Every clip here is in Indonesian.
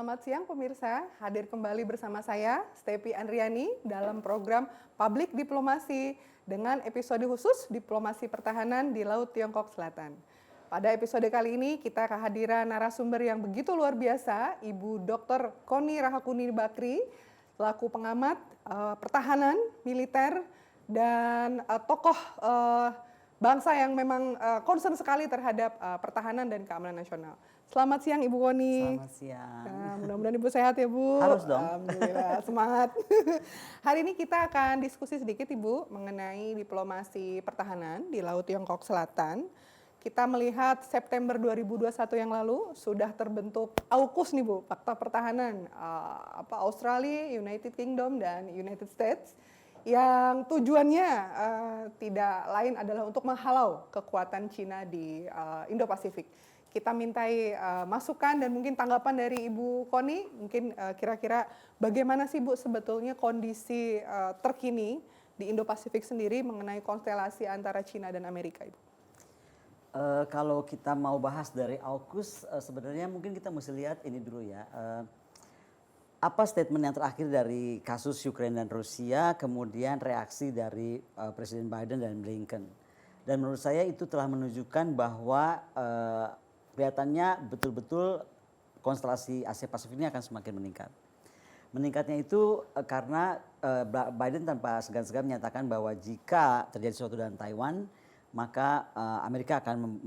Selamat siang pemirsa, hadir kembali bersama saya, Stepi Andriani, dalam program Public Diplomasi dengan episode khusus Diplomasi Pertahanan di Laut Tiongkok Selatan. Pada episode kali ini kita kehadiran narasumber yang begitu luar biasa, Ibu Dr. Kony Rahakuni Bakri, selaku pengamat pertahanan, militer, dan tokoh bangsa yang memang concern sekali terhadap pertahanan dan keamanan nasional. Selamat siang Ibu Kony. Selamat siang. Nah, mudah-mudahan Ibu sehat ya Bu. Harus dong. Alhamdulillah, semangat. Hari ini kita akan diskusi sedikit Ibu mengenai diplomasi pertahanan di Laut Tiongkok Selatan. Kita melihat September 2021 yang lalu sudah terbentuk AUKUS nih Bu, Fakta Pertahanan Australia, United Kingdom, dan United States. Yang tujuannya tidak lain adalah untuk menghalau kekuatan Cina di Indo-Pasifik. Kita mintai masukan dan mungkin tanggapan dari Ibu Kony, mungkin kira-kira bagaimana sih Bu sebetulnya kondisi terkini di Indo-Pasifik sendiri mengenai konstelasi antara Cina dan Amerika Ibu? Kalau kita mau bahas dari AUKUS, sebenarnya mungkin kita mesti lihat ini dulu ya. Apa statement yang terakhir dari kasus Ukraina dan Rusia, kemudian reaksi dari Presiden Biden dan Blinken. Dan menurut saya itu telah menunjukkan bahwa kelihatannya betul-betul konstelasi Asia Pasifik ini akan semakin meningkat. Meningkatnya itu karena Biden tanpa segan-segan menyatakan bahwa jika terjadi sesuatu dengan Taiwan, maka Amerika akan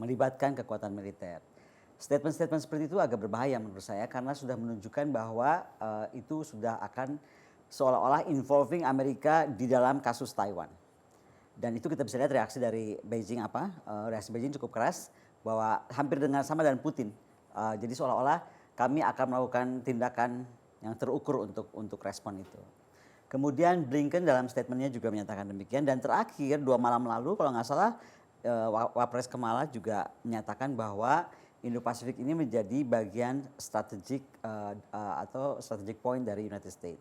melibatkan kekuatan militer. Statement-statement seperti itu agak berbahaya menurut saya karena sudah menunjukkan bahwa itu sudah akan seolah-olah involving Amerika di dalam kasus Taiwan. Dan itu kita bisa lihat reaksi dari Beijing reaksi Beijing cukup keras bahwa hampir dengan sama dengan Putin. Jadi seolah-olah kami akan melakukan tindakan yang terukur untuk respon itu. Kemudian Blinken dalam statementnya juga menyatakan demikian. Dan terakhir 2 malam lalu kalau nggak salah Wapres Kamala juga menyatakan bahwa Indo-Pasifik ini menjadi bagian strategik atau strategic point dari United States.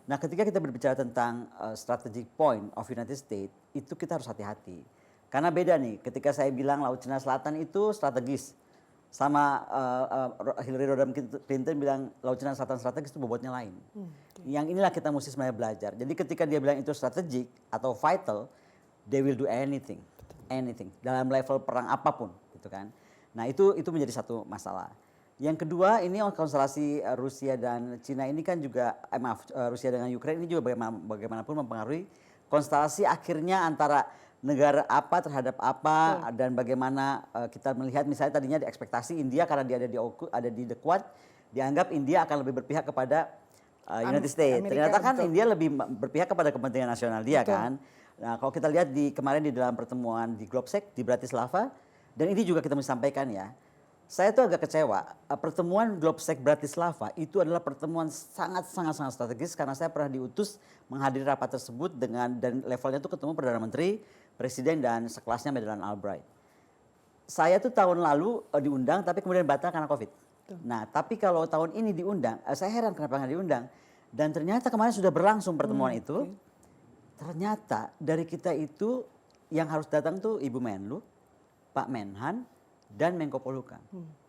Nah ketika kita berbicara tentang strategic point of United States, itu kita harus hati-hati. Karena beda nih, ketika saya bilang Laut Cina Selatan itu strategis, sama Hillary Rodham Clinton bilang Laut Cina Selatan strategis itu bobotnya lain. Yang inilah kita mesti sebenarnya belajar. Jadi ketika dia bilang itu strategik atau vital, they will do anything dalam level perang apapun, gitu kan. Nah itu menjadi satu masalah. Yang kedua ini konstelasi Rusia dan Cina ini kan juga, Rusia dengan Ukraina ini juga bagaimanapun mempengaruhi konstelasi akhirnya antara negara apa terhadap apa dan bagaimana kita melihat misalnya tadinya ekspektasi India karena dia ada di The Quad, dianggap India akan lebih berpihak kepada United States. Ternyata kan India lebih berpihak kepada kepentingan nasional dia kan. Nah kalau kita lihat kemarin di dalam pertemuan di Globsec di Bratislava, dan ini juga kita mesti sampaikan ya, saya tuh agak kecewa. Pertemuan Globsec Bratislava itu adalah pertemuan sangat strategis karena saya pernah diutus menghadiri rapat tersebut dan levelnya tuh ketemu Perdana Menteri, Presiden dan sekelasnya Madeleine Albright. Saya tuh tahun lalu diundang tapi kemudian batal karena COVID. Nah tapi kalau tahun ini diundang, saya heran kenapa nggak diundang. Dan ternyata kemarin sudah berlangsung pertemuan itu. Ternyata dari kita itu yang harus datang tuh Ibu Menlu, Pak Menhan, dan Menko Polhukam.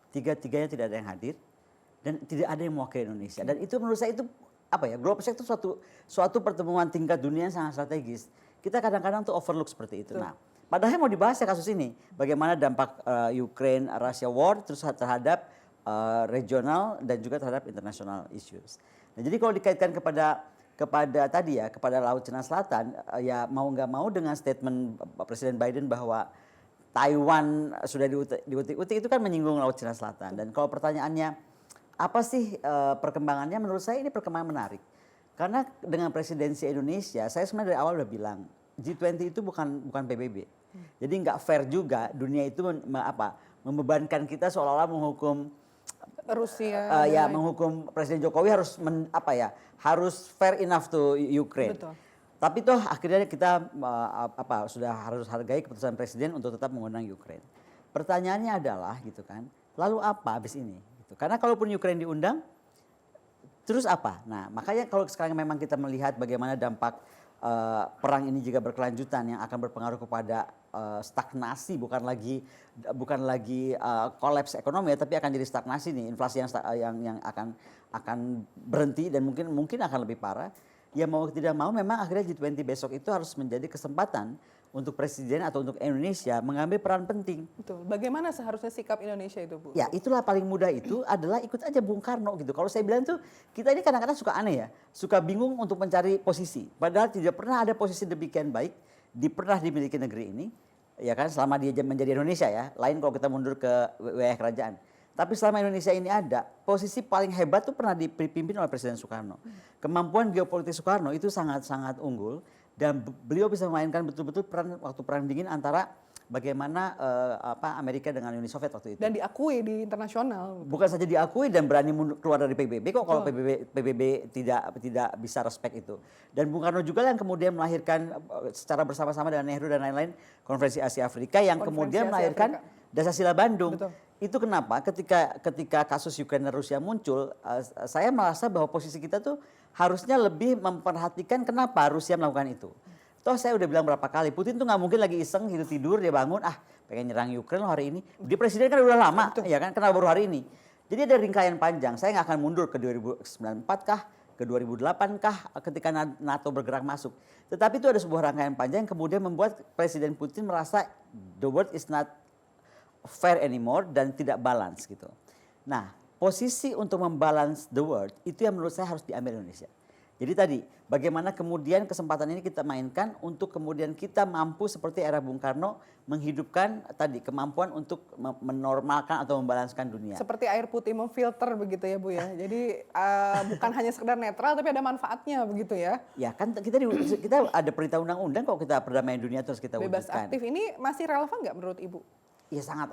Tiga-tiganya tidak ada yang hadir dan tidak ada yang mewakili Indonesia. Dan itu menurut saya itu Globsec itu suatu pertemuan tingkat dunia yang sangat strategis. Kita kadang-kadang tuh overlook seperti itu. Nah, padahal mau dibahas ya kasus ini, bagaimana dampak Ukraine Russia war terus terhadap regional dan juga terhadap international issues. Nah, jadi kalau dikaitkan kepada Laut Cina Selatan, ya mau nggak mau dengan statement Presiden Biden bahwa Taiwan sudah diutik-utik itu kan menyinggung Laut Cina Selatan. Dan kalau pertanyaannya apa sih perkembangannya, menurut saya ini perkembangan menarik. Karena dengan presidensi Indonesia, saya sebenarnya dari awal udah bilang G20 itu bukan PBB. Jadi nggak fair juga dunia itu membebankan kita seolah-olah menghukum Rusia. Menghukum Presiden Jokowi harus fair enough to Ukraine. Betul. Tapi toh akhirnya kita sudah harus hargai keputusan Presiden untuk tetap mengundang Ukraine. Pertanyaannya adalah gitu kan, lalu apa habis ini? Gitu. Karena kalaupun Ukraine diundang, terus apa? Nah makanya kalau sekarang memang kita melihat bagaimana dampak perang ini juga berkelanjutan yang akan berpengaruh kepada stagnasi, bukan lagi kolaps ekonomi ya, tapi akan jadi stagnasi nih, inflasi yang akan berhenti dan mungkin akan lebih parah. Ya mau tidak mau memang akhirnya G20 besok itu harus menjadi kesempatan untuk presiden atau untuk Indonesia mengambil peran penting. Betul. Bagaimana seharusnya sikap Indonesia itu, Bu? Ya itulah paling mudah itu adalah ikut aja Bung Karno gitu. Kalau saya bilang tuh kita ini kadang-kadang suka aneh ya, suka bingung untuk mencari posisi. Padahal tidak pernah ada posisi demikian baik pernah dimiliki negeri ini, ya kan, selama dia menjadi Indonesia ya. Lain kalau kita mundur ke wilayah kerajaan. Tapi selama Indonesia ini ada, posisi paling hebat tuh pernah dipimpin oleh Presiden Soekarno. Kemampuan geopolitik Soekarno itu sangat-sangat unggul dan beliau bisa memainkan betul-betul peran waktu perang dingin antara bagaimana Amerika dengan Uni Soviet waktu itu. Dan diakui di internasional. Bukan saja diakui dan berani keluar dari PBB kok, kalau PBB tidak bisa respect itu. Dan Bung Karno juga yang kemudian melahirkan secara bersama-sama dengan Nehru dan lain-lain Konferensi Asia Afrika yang kemudian melahirkan Dasar Bandung. Betul. Itu kenapa ketika kasus Ukraina dan Rusia muncul, saya merasa bahwa posisi kita tuh harusnya lebih memperhatikan kenapa Rusia melakukan itu. Toh saya udah bilang berapa kali, Putin tuh nggak mungkin lagi iseng tidur dia bangun, pengen nyerang Ukraina loh hari ini. Dia presiden kan udah lama, ya kan, kenapa baru hari ini? Jadi ada rangkaian panjang, saya nggak akan mundur ke 2094 kah, ke 2008 kah ketika NATO bergerak masuk. Tetapi itu ada sebuah rangkaian panjang yang kemudian membuat Presiden Putin merasa the world is not fair anymore dan tidak balance gitu. Nah, posisi untuk membalance the world itu yang menurut saya harus diambil Indonesia. Jadi tadi bagaimana kemudian kesempatan ini kita mainkan untuk kemudian kita mampu seperti era Bung Karno menghidupkan tadi kemampuan untuk menormalkan atau membalanskan dunia. Seperti air putih memfilter begitu ya Bu ya. Jadi bukan hanya sekedar netral tapi ada manfaatnya begitu ya. Ya kan kita ada perintah undang-undang kok kita perdamaian dunia terus kita Bebas wujudkan. aktif ini masih relevan nggak menurut Ibu? Ya sangat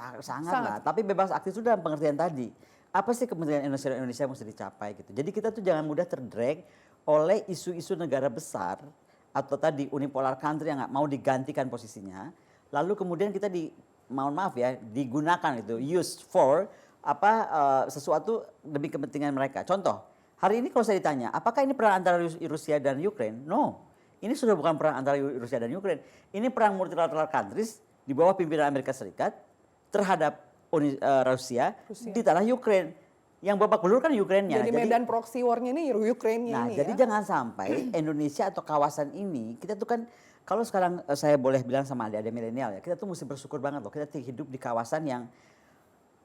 lah. Tapi bebas aktif itu dalam pengertian tadi. Apa sih kepentingan Indonesia yang mesti dicapai gitu. Jadi kita tuh jangan mudah terdrag oleh isu-isu negara besar atau tadi unipolar country yang nggak mau digantikan posisinya. Lalu kemudian kita mohon maaf ya, digunakan itu used for sesuatu demi kepentingan mereka. Contoh, hari ini kalau saya ditanya, apakah ini perang antara Rusia dan Ukraine? No. Ini sudah bukan perang antara Rusia dan Ukraine. Ini perang multilateral countries di bawah pimpinan Amerika Serikat terhadap Rusia di tanah Ukraine. Yang babak belur kan Ukraine-nya. Jadi medan proxy war-nya ini Ukraine-nya ini jadi ya. jangan sampai Indonesia atau kawasan ini, kita tuh kan, kalau sekarang saya boleh bilang sama adik-adik milenial ya, kita tuh mesti bersyukur banget loh, kita hidup di kawasan yang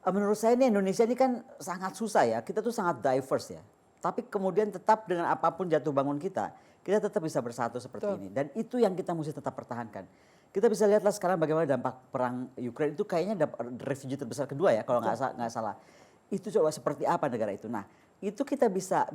menurut saya ini Indonesia ini kan sangat susah ya, kita tuh sangat diverse ya. Tapi kemudian tetap dengan apapun jatuh bangun kita tetap bisa bersatu seperti ini. Dan itu yang kita mesti tetap pertahankan. Kita bisa lihatlah sekarang bagaimana dampak perang Ukraine itu kayaknya refugee terbesar kedua ya kalau nggak salah. Itu coba seperti apa negara itu. Nah, itu kita bisa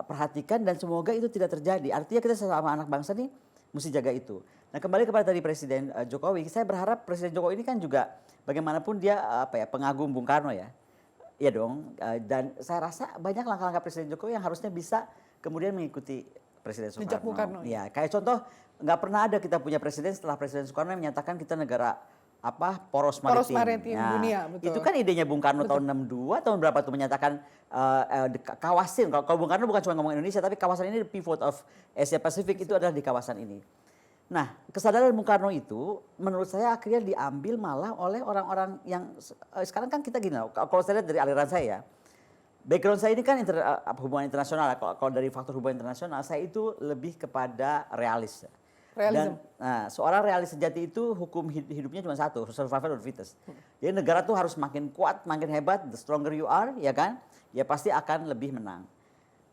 perhatikan dan semoga itu tidak terjadi. Artinya kita sama anak bangsa nih mesti jaga itu. Nah, kembali kepada tadi Presiden Jokowi, saya berharap Presiden Jokowi ini kan juga bagaimanapun dia pengagum Bung Karno ya. Iya dong. Dan saya rasa banyak langkah-langkah Presiden Jokowi yang harusnya bisa kemudian mengikuti Presiden Soekarno. Jejak Bung Karno. Ya, kayak contoh nggak pernah ada kita punya presiden setelah Presiden Soekarno yang menyatakan kita negara poros maritim dunia, betul. Itu kan idenya Bung Karno tahun 62 tahun berapa tuh menyatakan kawasan. Kalau Bung Karno bukan cuma ngomong Indonesia tapi kawasan ini the pivot of Asia Pacific itu adalah di kawasan ini. Nah, kesadaran Bung Karno itu menurut saya akhirnya diambil malah oleh orang-orang yang sekarang kan kita gini loh, kalau saya lihat dari aliran saya, background saya ini kan hubungan internasional. Kalau dari faktor hubungan internasional saya itu lebih kepada realis. Dan seorang realis sejati itu hukum hidupnya cuma satu, survival of the fittest. Jadi negara tuh harus makin kuat, makin hebat, the stronger you are, ya kan? Ya pasti akan lebih menang.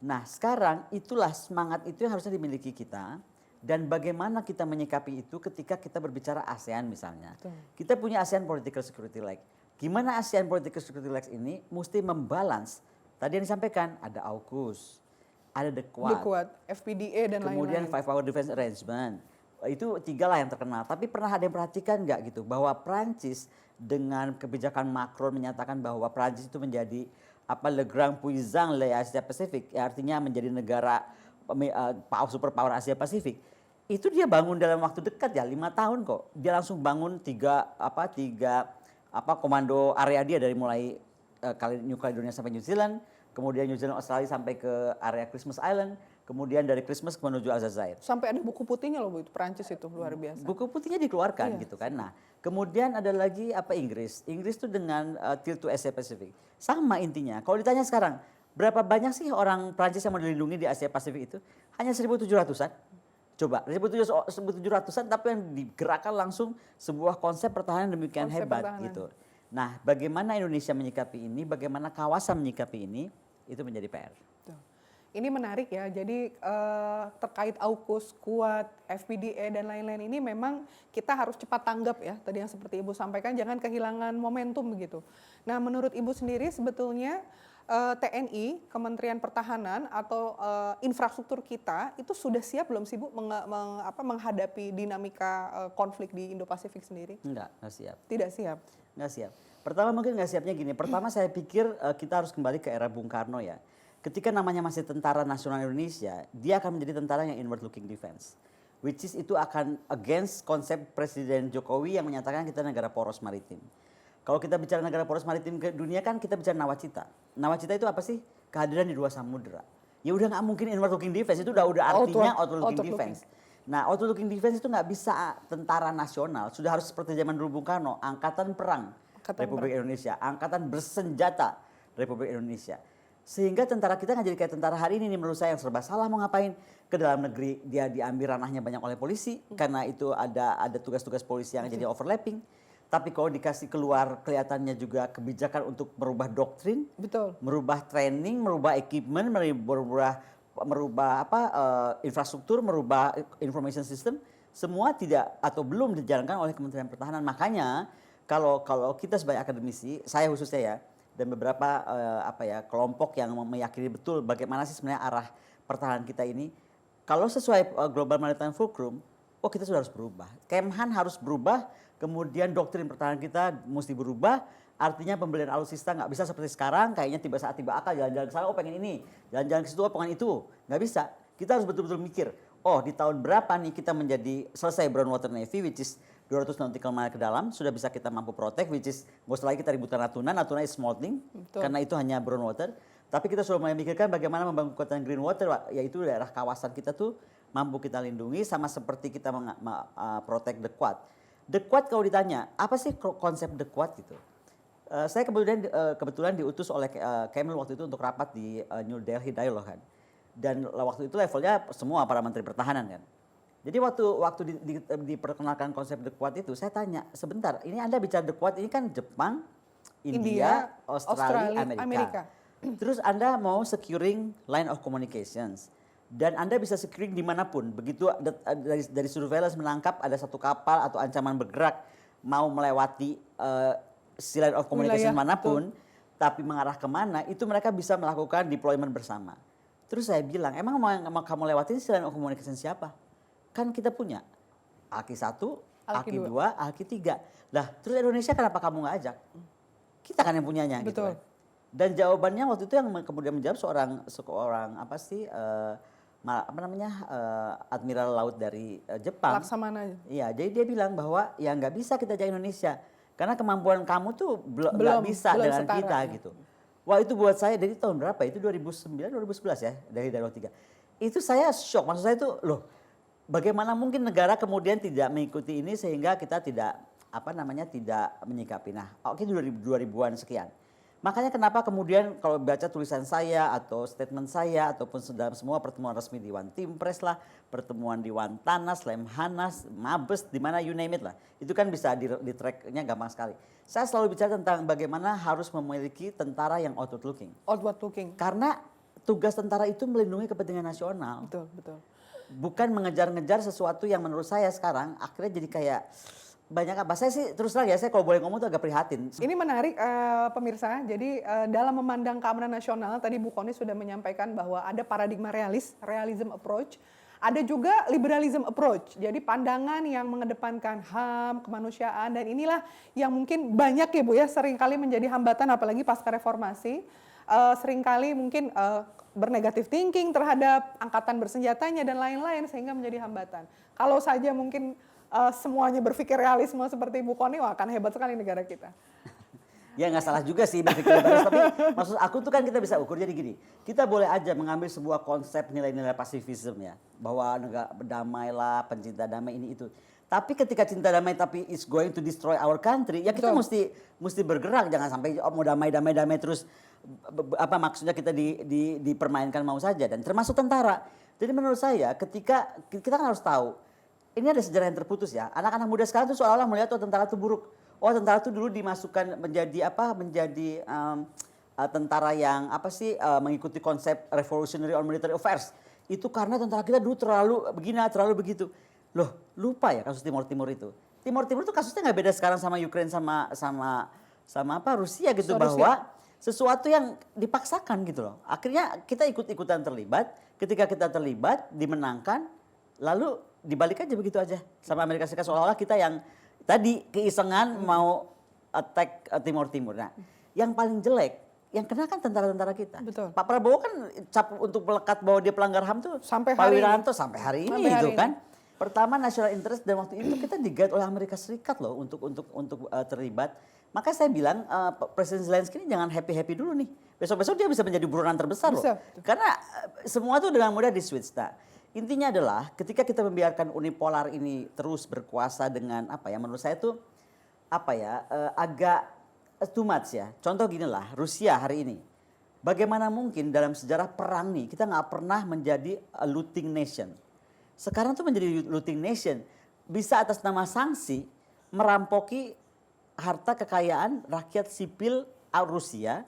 Nah, sekarang itulah semangat itu yang harusnya dimiliki kita. Dan bagaimana kita menyikapi itu ketika kita berbicara ASEAN misalnya. Kita punya ASEAN Political Security Leg. Gimana ASEAN Political Security Leg ini mesti membalance. Tadi yang disampaikan ada AUKUS, ada The Quad, FPDA dan lain-lain. Kemudian Five Power Defense Arrangement. Itu 3 lah yang terkenal. Tapi pernah ada yang perhatikan nggak gitu bahwa Prancis dengan kebijakan Macron menyatakan bahwa Prancis itu menjadi le grand puissant le Asia Pacific, ya, artinya menjadi negara superpower Asia Pasifik. Itu dia bangun dalam waktu dekat ya 5 tahun kok. Dia langsung bangun tiga komando area dia dari mulai New Caledonia sampai New Zealand, kemudian New Zealand Australia sampai ke area Christmas Island, kemudian dari Christmas menuju Aljazair. Sampai ada buku putihnya loh Bu, itu Perancis itu luar biasa. Buku putihnya dikeluarkan gitu kan. Nah, kemudian ada lagi apa Inggris. Inggris tuh dengan Tilt to Asia Pacific. Sama intinya. Kalau ditanya sekarang, berapa banyak sih orang Prancis yang mau dilindungi di Asia Pasifik itu? Hanya 1.700-an. Coba, 1.700-an tapi yang digerakkan langsung sebuah konsep pertahanan demikian Konsep hebat pertahanan. gitu. Nah, bagaimana Indonesia menyikapi ini, bagaimana kawasan menyikapi ini, itu menjadi PR. Tuh. Ini menarik ya, jadi terkait AUKUS, Quad, FPDA dan lain-lain ini memang kita harus cepat tanggap ya, tadi yang seperti Ibu sampaikan, jangan kehilangan momentum begitu. Nah menurut Ibu sendiri sebetulnya TNI, Kementerian Pertahanan atau infrastruktur kita itu sudah siap belum sih Bu menghadapi dinamika konflik di Indo-Pasifik sendiri? Enggak siap. Tidak siap? Nggak siap. Pertama mungkin nggak siapnya gini, pertama saya pikir kita harus kembali ke era Bung Karno ya. Ketika namanya masih Tentara Nasional Indonesia, dia akan menjadi tentara yang inward looking defense. Which is itu akan against konsep Presiden Jokowi yang menyatakan kita negara poros maritim. Kalau kita bicara negara poros maritim ke dunia kan kita bicara nawacita. Nawacita itu apa sih? Kehadiran di dua samudera. Ya udah nggak mungkin inward looking defense, itu udah artinya outward looking defense. Nah outward looking defense itu nggak bisa tentara nasional, sudah harus seperti zaman dulu Bung Karno, angkatan perang Republik Indonesia, angkatan bersenjata Republik Indonesia. Sehingga tentara kita nggak jadi kayak tentara hari ini nih, menurut saya yang serba salah mau ngapain. Ke dalam negeri dia diambil ranahnya banyak oleh polisi karena itu ada tugas-tugas polisi yang jadi overlapping. Tapi kalau dikasih keluar kelihatannya juga kebijakan untuk merubah doktrin, merubah training, merubah equipment, merubah infrastruktur, merubah information system, semua tidak atau belum dijalankan oleh Kementerian Pertahanan. Makanya kalau kita sebagai akademisi, saya khususnya ya, dan beberapa kelompok yang meyakini betul bagaimana sih sebenarnya arah pertahanan kita ini, kalau sesuai Global Maritime Fulcrum, kita sudah harus berubah. Kemhan harus berubah, kemudian doktrin pertahanan kita mesti berubah. Artinya pembelian alutsista nggak bisa seperti sekarang, kayaknya tiba saat tiba akal jalan-jalan ke sana, pengen ini, jalan-jalan ke situ, pengen itu, nggak bisa. Kita harus betul-betul mikir, di tahun berapa nih kita menjadi selesai Brown Water Navy, which is 200 nautical mile ke dalam, sudah bisa kita mampu protect, which is nggak usah lagi kita ributan Natuna is small thing, karena itu hanya brown water. Tapi kita sudah mulai memikirkan bagaimana membangun kekuatan green water, yaitu daerah kawasan kita tuh mampu kita lindungi, sama seperti kita protect the Quad. The Quad kalau ditanya, apa sih konsep the Quad gitu? Saya kebetulan diutus oleh Kemlu waktu itu untuk rapat di New Delhi Dialogue kan. Dan waktu itu levelnya semua para menteri pertahanan kan. Jadi waktu diperkenalkan konsep The Quad itu, saya tanya, sebentar, ini Anda bicara The Quad, ini kan Jepang, India, Australia, Amerika. Terus Anda mau securing line of communications. Dan Anda bisa securing dimanapun. Begitu dari surveillance menangkap ada satu kapal atau ancaman bergerak, mau melewati si line of communication manapun, tapi mengarah kemana, itu mereka bisa melakukan deployment bersama. Terus saya bilang, emang mau kamu lewatin si line of communication siapa? Kan kita punya ALKI 1, ALKI 2, ALKI 3. Lah, terus Indonesia kenapa kamu nggak ajak? Kita kan yang punyanya gitu kan. Dan jawabannya waktu itu yang kemudian menjawab seorang Admiral Laut dari Jepang. Laksamana. Iya, jadi dia bilang bahwa ya nggak bisa kita ajak Indonesia. Karena kemampuan kamu tuh nggak bisa dengan kita gitu. Wah itu buat saya dari tahun berapa? Itu 2009, 2011 ya, dari Dialog 3. Itu saya shock, maksud saya itu loh, bagaimana mungkin negara kemudian tidak mengikuti ini sehingga kita tidak tidak menyikapi. Nah, oke 2000-an sekian. Makanya kenapa kemudian kalau baca tulisan saya atau statement saya ataupun dalam semua pertemuan resmi di One Team Press lah, pertemuan di One Tanas, Lemhanas, Mabes, di mana you name it lah. Itu kan bisa di tracknya gampang sekali. Saya selalu bicara tentang bagaimana harus memiliki tentara yang outward looking. Outward looking. Karena tugas tentara itu melindungi kepentingan nasional. Betul. Bukan mengejar-ngejar sesuatu yang menurut saya sekarang akhirnya jadi kayak banyak apa. Saya sih terus terang ya, saya kalau boleh ngomong tuh agak prihatin. Ini menarik pemirsa, jadi dalam memandang keamanan nasional, tadi Bu Kony sudah menyampaikan bahwa ada paradigma realism approach, ada juga liberalism approach, jadi pandangan yang mengedepankan HAM, kemanusiaan, dan inilah yang mungkin banyak ya Bu ya, seringkali menjadi hambatan apalagi pasca reformasi, seringkali mungkin bernegatif thinking terhadap angkatan bersenjatanya dan lain-lain sehingga menjadi hambatan. Kalau saja mungkin semuanya berpikir realisme seperti Bu Kony, akan hebat sekali negara kita. Ya nggak salah juga sih berpikir bagus, tapi maksud aku tuh kan kita bisa ukur jadi gini. Kita boleh aja mengambil sebuah konsep nilai-nilai pasifisme ya, bahwa negara damailah, pencinta damai ini itu. Tapi ketika cinta damai tapi is going to destroy our country, ya kita Betul. mesti bergerak, jangan sampai mau damai terus apa maksudnya kita dipermainkan mau saja, dan termasuk tentara. Jadi menurut saya ketika kita kan harus tahu ini ada sejarah yang terputus ya. Anak-anak muda sekarang tuh seolah-olah melihat oh tentara itu buruk. Oh tentara itu dulu dimasukkan menjadi apa? Menjadi tentara yang apa sih mengikuti konsep revolutionary or military affairs. Itu karena tentara kita dulu terlalu begini, terlalu begitu. Loh, lupa ya kasus Timor Timur itu. Timor Timur itu kasusnya nggak beda sekarang sama Ukraine sama apa Rusia gitu, bahwa sesuatu yang dipaksakan gitu loh. Akhirnya kita ikut-ikutan terlibat. Ketika kita terlibat, dimenangkan, lalu dibalik aja begitu aja sama Amerika Serikat, seolah-olah kita yang tadi keisengan mau attack Timor Timur. Nah, yang paling jelek yang kena kan tentara-tentara kita. Betul. Pak Prabowo kan cap untuk melekat bahwa dia pelanggar HAM tuh Sampai Pak hari Wiranto sampai hari ini Sampai hari gitu ini. kan. Pertama national interest, dan waktu itu kita di-guide oleh Amerika Serikat loh untuk terlibat. Maka saya bilang Presiden Zelensky ini jangan happy-happy dulu nih. Besok-besok dia bisa menjadi buronan terbesar Bisa. loh. Karena semua tuh dengan mudah di-switch. Nah, intinya adalah ketika kita membiarkan unipolar ini terus berkuasa dengan apa ya, menurut saya tuh apa ya, agak too much ya. Contoh gini lah, Rusia hari ini. Bagaimana mungkin dalam sejarah perang nih kita nggak pernah menjadi a looting nation. Sekarang tuh menjadi looting nation. Bisa atas nama sanksi merampoki harta kekayaan rakyat sipil Rusia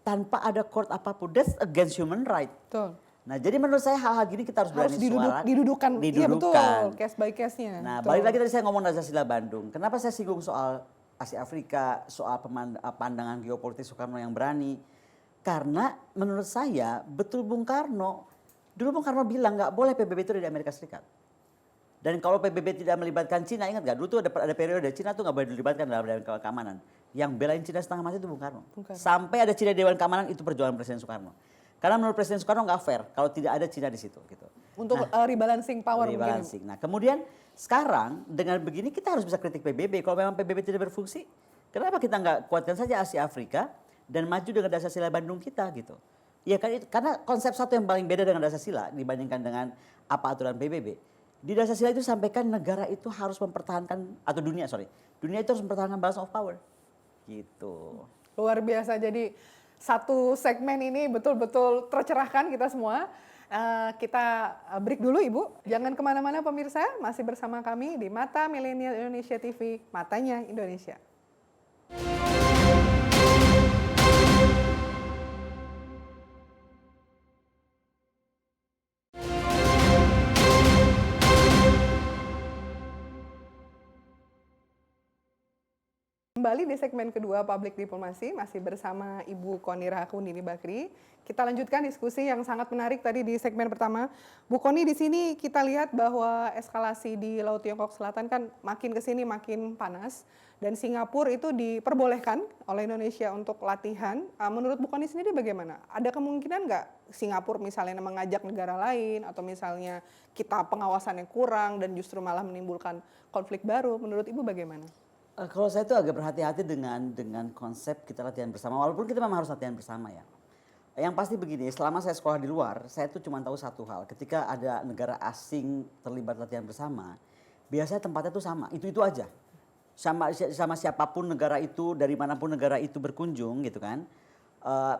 tanpa ada court apapun. That's against human right. Betul. Nah, jadi menurut saya hal-hal gini kita harus berani suara. Didudukan. Iya betul, case by case-nya. Nah, Betul. balik lagi tadi saya ngomong Pancasila Bandung. Kenapa saya singgung soal Asia Afrika, soal pandangan geopolitik Soekarno yang berani? Karena menurut saya betul Bung Karno, dulu Bung Karno bilang nggak boleh PBB itu dari Amerika Serikat. Dan kalau PBB tidak melibatkan Cina, ingat nggak? Dulu tuh ada periode Cina tuh nggak boleh dilibatkan dalam Dewan Keamanan. Yang belain Cina setengah mati itu Bung Karno. Sampai ada Cina di Dewan Keamanan, itu perjuangan Presiden Soekarno. Karena menurut Presiden Soekarno nggak fair kalau tidak ada Cina di situ gitu. Untuk rebalancing power mungkin. Nah, kemudian sekarang dengan begini kita harus bisa kritik PBB. Kalau memang PBB tidak berfungsi, kenapa kita nggak kuatkan saja Asia Afrika dan maju dengan dasar sila Bandung kita gitu. Ya kan, karena konsep satu yang paling beda dengan dasar sila dibandingkan dengan apa aturan PBB. Di dasar sila itu sampaikan negara itu harus mempertahankan, atau dunia itu harus mempertahankan balance of power. Gitu. Luar biasa, jadi satu segmen ini betul-betul tercerahkan kita semua. Kita break dulu Ibu, jangan kemana-mana pemirsa, masih bersama kami di Mata Milenial Indonesia TV, Matanya Indonesia. Kembali di segmen kedua Public Diplomasi, masih bersama Ibu Koni Rahakundini Bakri. Kita lanjutkan diskusi yang sangat menarik tadi di segmen pertama. Bu Koni, di sini kita lihat bahwa eskalasi di Laut Tiongkok Selatan kan makin ke sini makin panas. Dan Singapura itu diperbolehkan oleh Indonesia untuk latihan. Menurut Bu Koni sendiri bagaimana? Ada kemungkinan nggak Singapura misalnya mengajak negara lain, atau misalnya kita pengawasannya kurang dan justru malah menimbulkan konflik baru? Menurut Ibu bagaimana? Kalau saya tuh agak berhati-hati dengan konsep kita latihan bersama, walaupun kita memang harus latihan bersama ya. Yang pasti begini, selama saya sekolah di luar, saya tuh cuma tahu satu hal. Ketika ada negara asing terlibat latihan bersama, biasanya tempatnya tuh sama, itu aja. Sama siapapun negara itu, dari manapun negara itu berkunjung gitu kan.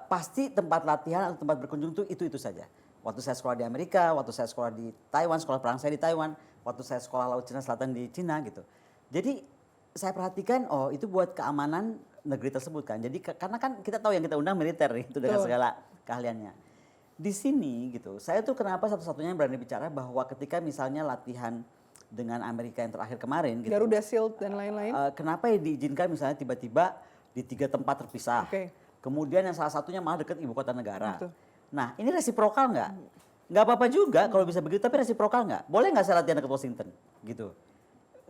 Pasti tempat latihan atau tempat berkunjung tuh itu saja. Waktu saya sekolah di Amerika, waktu saya sekolah di Taiwan, sekolah perang saya di Taiwan, waktu saya sekolah Laut Cina Selatan di Cina gitu. Jadi saya perhatikan, oh itu buat keamanan negeri tersebut kan. Jadi karena kan kita tahu yang kita undang militer itu dengan segala keahliannya. Di sini gitu, saya tuh kenapa satu-satunya yang berani bicara bahwa ketika misalnya latihan dengan Amerika yang terakhir kemarin gitu. Garuda Shield dan lain-lain. Kenapa ya diizinkan misalnya tiba-tiba di 3 tempat terpisah. Kemudian yang salah satunya malah dekat ibu kota negara. Nah ini resiprokal nggak? Nggak apa-apa juga kalau bisa begitu, tapi resiprokal nggak? Boleh nggak saya latihan ke Washington gitu?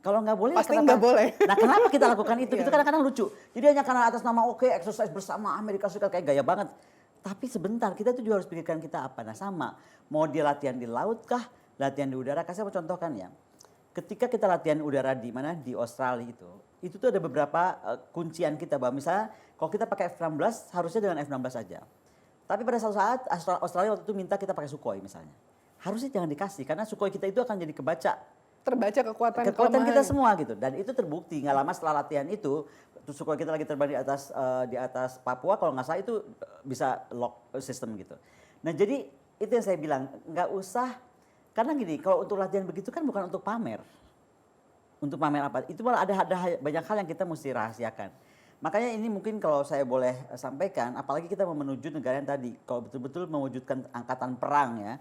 Kalau nggak boleh, pasti nggak boleh. Nah kenapa kita lakukan itu? Itu kadang-kadang lucu. Jadi hanya karena atas nama exercise bersama Amerika Serikat kayak gaya banget. Tapi sebentar, kita tuh juga harus pikirkan kita apa. Nah sama, mau dia latihan di laut kah, latihan di udara kah? Saya mau contohkan ya. ketika kita latihan udara di mana di Australia itu tuh ada beberapa kuncian kita bahwa misalnya kalau kita pakai F-16 harusnya dengan F-16 aja. Tapi pada suatu saat Australia waktu itu minta kita pakai Sukhoi misalnya. Harusnya jangan dikasih karena Sukhoi kita itu akan jadi kebaca. Terbaca kekuatan Kita semua gitu. Dan itu terbukti nggak lama setelah latihan itu, Sukhoi kita lagi terbang di atas Papua kalau nggak salah itu bisa lock system gitu. Nah jadi itu yang saya bilang nggak usah, karena gini kalau untuk latihan begitu kan bukan untuk pamer. Untuk pamer apa? Itu malah ada banyak hal yang kita mesti rahasiakan. Makanya ini mungkin kalau saya boleh sampaikan, apalagi kita mau menuju negara yang tadi, kalau betul-betul mewujudkan angkatan perang ya,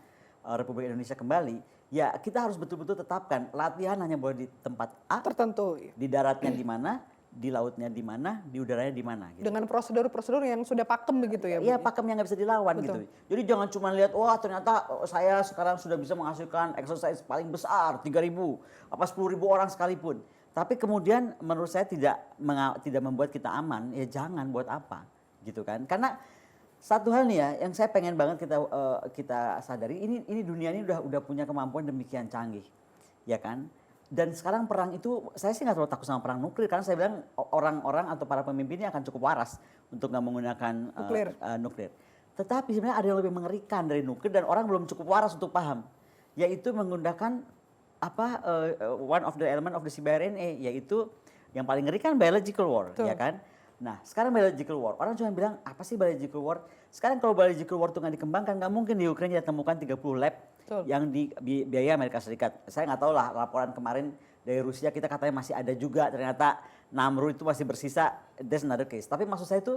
Republik Indonesia kembali, ya kita harus betul-betul tetapkan latihan hanya boleh di tempat A, tertentu. di daratnya di mana, di lautnya di mana, di udaranya di mana. Gitu. Dengan prosedur-prosedur yang sudah pakem begitu ya Bu? Iya pakem yang nggak bisa dilawan gitu. Jadi jangan cuma lihat, wah ternyata saya sekarang sudah bisa menghasilkan exercise paling besar, 3.000, apa 10.000 orang sekalipun. Tapi kemudian menurut saya tidak membuat kita aman, ya jangan buat apa gitu kan. Karena satu hal nih ya yang saya pengen banget kita sadari, ini dunia ini udah punya kemampuan demikian canggih. Ya kan? Dan sekarang perang itu, saya sih nggak terlalu takut sama perang nuklir karena saya bilang orang-orang atau para pemimpinnya akan cukup waras untuk nggak menggunakan nuklir. Tetapi sebenarnya ada yang lebih mengerikan dari nuklir dan orang belum cukup waras untuk paham, yaitu menggunakan one of the element of the CBRNA, yaitu yang paling ngeri kan biological war, ya kan? Nah sekarang biological war, orang cuma bilang apa sih biological war? Sekarang kalau biological war itu nggak dikembangkan, nggak mungkin di Ukraina ditemukan 30 lab yang di biaya Amerika Serikat. Saya nggak tahu lah laporan kemarin dari Rusia kita katanya masih ada juga, ternyata Namru itu masih bersisa, that's another case. Tapi maksud saya itu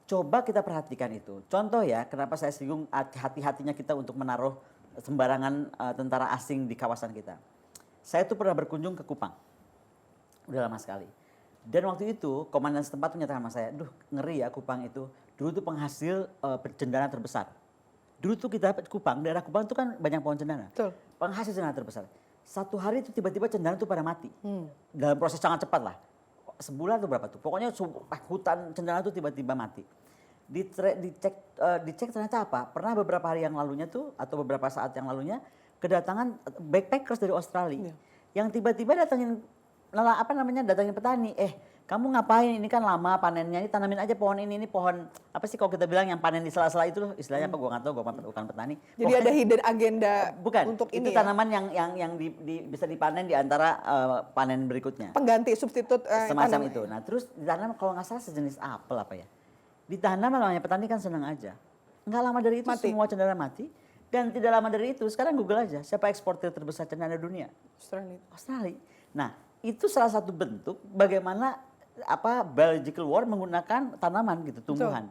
coba kita perhatikan itu. Contoh ya, kenapa saya singgung hati-hatinya kita untuk menaruh sembarangan tentara asing di kawasan kita. Saya tuh pernah berkunjung ke Kupang, udah lama sekali. Dan waktu itu komandan setempat menyatakan sama saya, duh ngeri ya Kupang itu. Dulu tuh penghasil cendana terbesar. Dulu tuh kita Kupang, daerah Kupang itu kan banyak pohon cendana. Penghasil cendana terbesar. Satu hari itu tiba-tiba cendana tuh pada mati. Dalam proses sangat cepat lah. Sebulan atau berapa tuh. Pokoknya hutan cendana tuh tiba-tiba mati. Dicek ternyata apa? Pernah beberapa hari yang lalunya tuh atau beberapa saat yang lalunya kedatangan backpackers dari Australia yang tiba-tiba datangin petani. Kamu ngapain? Ini kan lama panennya. Ini tanamin aja pohon ini pohon apa sih kalau kita bilang yang panen di sela-sela itu loh, istilahnya apa? Gua nggak tahu, gua bukan petani. Jadi pokoknya, ada hidden agenda bukan untuk itu ini tanaman yang bisa dipanen di antara panen berikutnya. Pengganti substitut semacam itu. Nah terus ditanam kalau nggak salah sejenis apel apa ya. Ditanam namanya petani kan senang aja. Nggak lama dari itu semua cendana mati. Dan tidak lama dari itu, sekarang Google aja, siapa eksportir terbesar cendana dunia? Australia. Nah, itu salah satu bentuk bagaimana biological war menggunakan tanaman gitu, tumbuhan.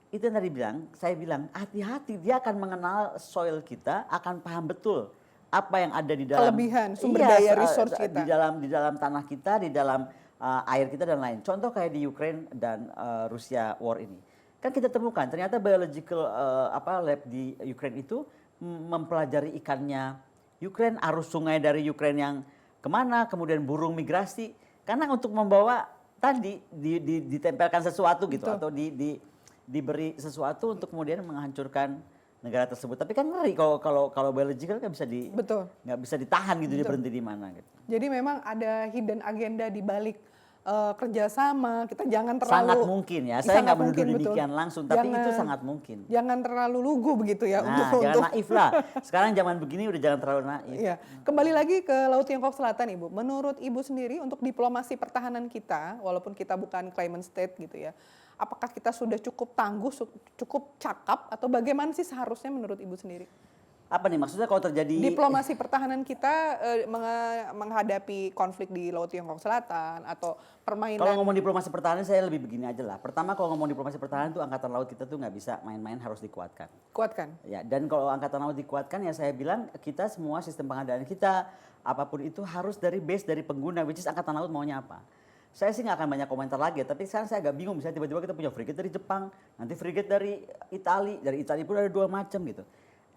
Itu yang tadi saya bilang, hati-hati dia akan mengenal soil kita, akan paham betul apa yang ada di dalam kelebihan sumber daya resource kita. Di dalam tanah kita, di dalam air kita dan lain. Contoh kayak di Ukraine dan Rusia war ini. Kan kita temukan ternyata biological lab di Ukraine itu mempelajari ikannya Ukraine, arus sungai dari Ukraine yang kemana, kemudian burung migrasi, karena untuk membawa tadi ditempelkan sesuatu gitu. Betul. Atau diberi sesuatu untuk kemudian menghancurkan negara tersebut. Tapi kan ngeri kalau biological nggak bisa ditahan gitu. Betul. Dia berhenti di mana gitu. Jadi memang ada hidden agenda di balik kerjasama, kita jangan terlalu sangat mungkin ya, saya nggak menuduh demikian langsung, tapi itu sangat mungkin. Jangan terlalu lugu begitu ya. Jangan naif lah. Sekarang zaman begini udah jangan terlalu naif. Iya. Kembali lagi ke Laut Tiongkok Selatan Ibu. Menurut Ibu sendiri untuk diplomasi pertahanan kita, walaupun kita bukan claimant state gitu ya, apakah kita sudah cukup tangguh, cukup cakap, atau bagaimana sih seharusnya menurut Ibu sendiri? Apa nih maksudnya kalau terjadi diplomasi pertahanan kita menghadapi konflik di Laut Tiongkok Selatan atau permainan? Kalau ngomong diplomasi pertahanan saya lebih begini aja lah. Pertama kalau ngomong diplomasi pertahanan itu angkatan laut kita tuh nggak bisa main-main, harus dikuatkan. Kuatkan. Ya, dan kalau angkatan laut dikuatkan ya saya bilang kita semua sistem pengadaan kita apapun itu harus dari base dari pengguna, which is angkatan laut maunya apa. Saya sih nggak akan banyak komentar lagi, tapi sekarang saya agak bingung misalnya tiba-tiba kita punya frigate dari Jepang, nanti frigate dari Italia pun ada 2 macam gitu.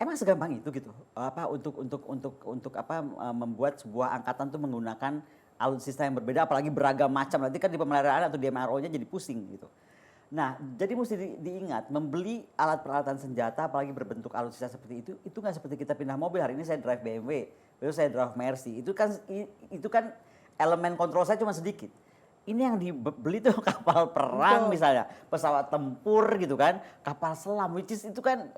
Emang segampang itu gitu untuk membuat sebuah angkatan tuh menggunakan alutsista yang berbeda apalagi beragam macam, nanti kan di pemeliharaan atau di MRO-nya jadi pusing gitu. Nah, jadi mesti diingat membeli alat peralatan senjata apalagi berbentuk alutsista seperti itu nggak seperti kita pindah mobil. Hari ini saya drive BMW, besok saya draft Mercy. Itu kan elemen kontrol saya cuma sedikit. Ini yang dibeli tuh kapal perang misalnya, pesawat tempur gitu kan, kapal selam, which is itu kan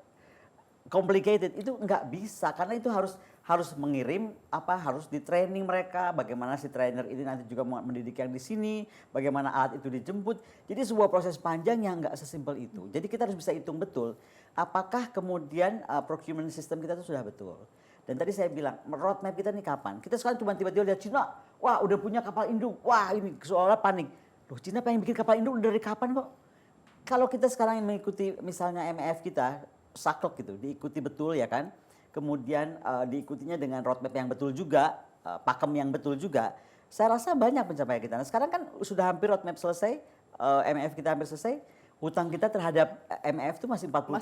complicated. Itu nggak bisa karena itu harus mengirim harus di training mereka, bagaimana si trainer ini nanti juga mendidik yang di sini, bagaimana alat itu dijemput. Jadi sebuah proses panjang yang nggak sesimpel itu. Jadi kita harus bisa hitung betul apakah kemudian procurement system kita itu sudah betul. Dan tadi saya bilang, roadmap kita nih kapan? Kita sekarang cuma tiba-tiba lihat Cina, wah udah punya kapal induk, wah ini seolah panik. Loh Cina pengen bikin kapal induk dari kapan kok? Kalau kita sekarang yang mengikuti misalnya MEF kita, saklek gitu, diikuti betul ya kan. Kemudian diikutinya dengan roadmap yang betul juga, pakem yang betul juga. Saya rasa banyak pencapaian kita. Nah, sekarang kan sudah hampir roadmap selesai, MEF kita hampir selesai. Hutang kita terhadap MEF itu masih 40%.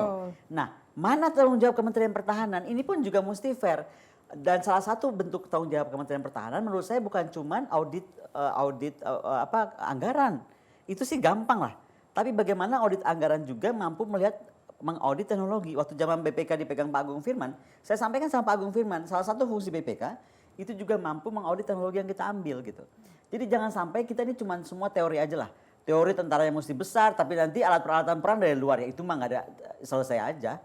Loh. Nah, mana tanggung jawab Kementerian Pertahanan? Ini pun juga mesti fair. Dan salah satu bentuk tanggung jawab Kementerian Pertahanan menurut saya bukan cuman audit anggaran. Itu sih gampang lah. Tapi bagaimana audit anggaran juga mampu melihat mengaudit teknologi. Waktu zaman BPK dipegang Pak Agung Firman, saya sampaikan sama Pak Agung Firman, salah satu fungsi BPK itu juga mampu mengaudit teknologi yang kita ambil gitu. Jadi jangan sampai kita ini cuma semua teori aja lah. Teori tentara yang mesti besar, tapi nanti alat peralatan perang dari luar, ya itu mah nggak ada, selesai aja.